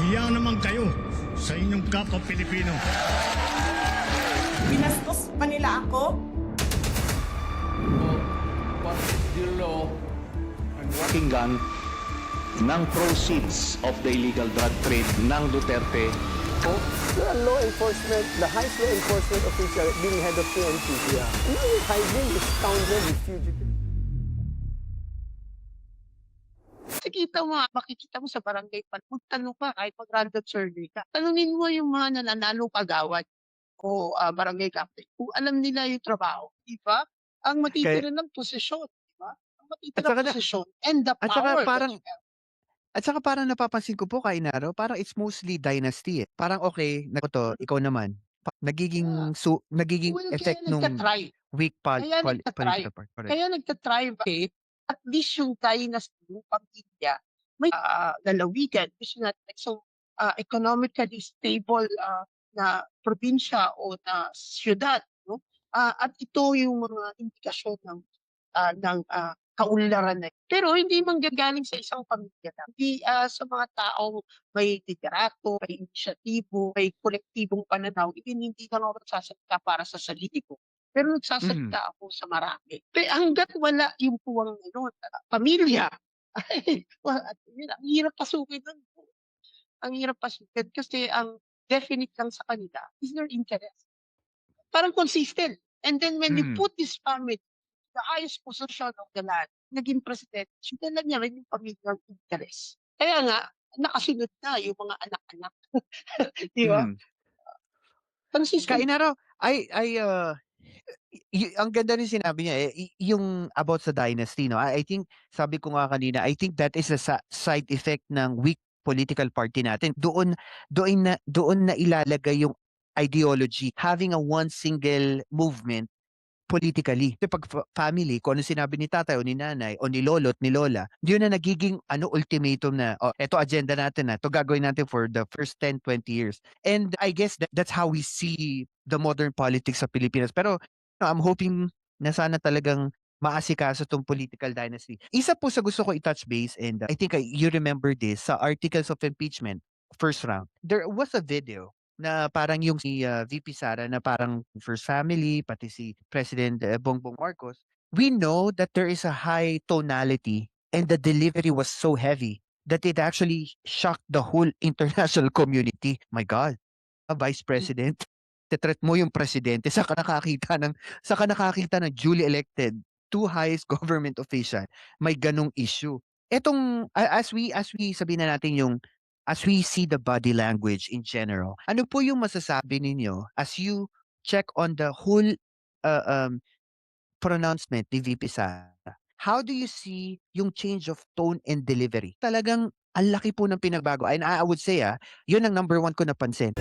Nahiya naman kayo sa inyong kapwa Pilipino. Binastos pa nila ako. What is the law and what Pakinggan ng proceeds of the illegal drug trade ng Duterte. The law enforcement, the highest law enforcement official being head of PNP. Yeah. Now you're hiding this scoundrel, this fugitive. Makikita mo, makikita mo sa barangay pa, magtanong ka kahit mag-random survey ka. Tanungin mo yung mga nananalo kagawad o barangay captain kung alam nila yung trabaho, di ba? Ang matitira ng posisyon, di ba? Ang matitira At saka ng posisyon and the at saka power. parang At saka parang napapansin ko po kay Inaro, parang it's mostly dynasty eh. Parang okay, to, ikaw naman. Nagiging nagiging Well, effect kaya nung nagtatry. weak Kaya political nagtatry. part. Correct. Kaya nagtatry bakit at least yung dynasty, yung pamilya, may lalawigan, gusto natin so economically stable na probinsya o na siyudad, no? At ito yung mga indikasyon ng kaunlaran na. Pero hindi manggagaling sa isang pamilya lang. Hindi sa mga taong may liderato, may inisyatibo, may kolektibong pananaw, hindi lang ako nagsasalita para sa sarili ko. Pero nagsasalita ako sa marami. Pero hanggat wala yung puwang pamilya, ay, yun, ang hirap pasukin nun. Ang hirap pasukin kasi ang definite lang sa kanila is their interest. Parang consistent. And then when you put this family the highest position of the land, naging president, sinala niya rin yung pamilyang interest. Kaya nga, nakasunod na yung mga anak-anak. Di ba? Consistent. Kay Inaro, ang ganda rin sinabi niya eh, yung about sa dynasty, no? I think, sabi ko nga kanina, I think that is a side effect ng weak political party natin. Doon na ilalagay yung ideology, having a one single movement politically. Kasi pag family, kung ano sinabi ni tatay o ni nanay o ni lolo at ni lola, yun na nagiging ultimatum na, eto agenda natin na, ito gagawin natin for the first 10, 20 years. And I guess that's how we see the modern politics sa Pilipinas. Pero I'm hoping na sana talagang maasikaso itong political dynasty. Isa po sa gusto ko i-touch base, and I think you remember this, sa articles of impeachment, first round, there was a video na parang yung si VP Sara na parang first family, pati si President Bongbong Marcos, we know that there is a high tonality and the delivery was so heavy that it actually shocked the whole international community. My God, a vice president, tetreat mo yung presidente, saka nakakita ng duly elected two highest government official, may ganong issue. Etong, as we sabihin na natin yung as we see the body language in general, ano po yung masasabi ninyo as you check on the whole pronouncement ni VP Sara? How do you see yung change of tone and delivery? Talagang ang laki po ng pinagbago. And I would say, yun ang number one ko napansin.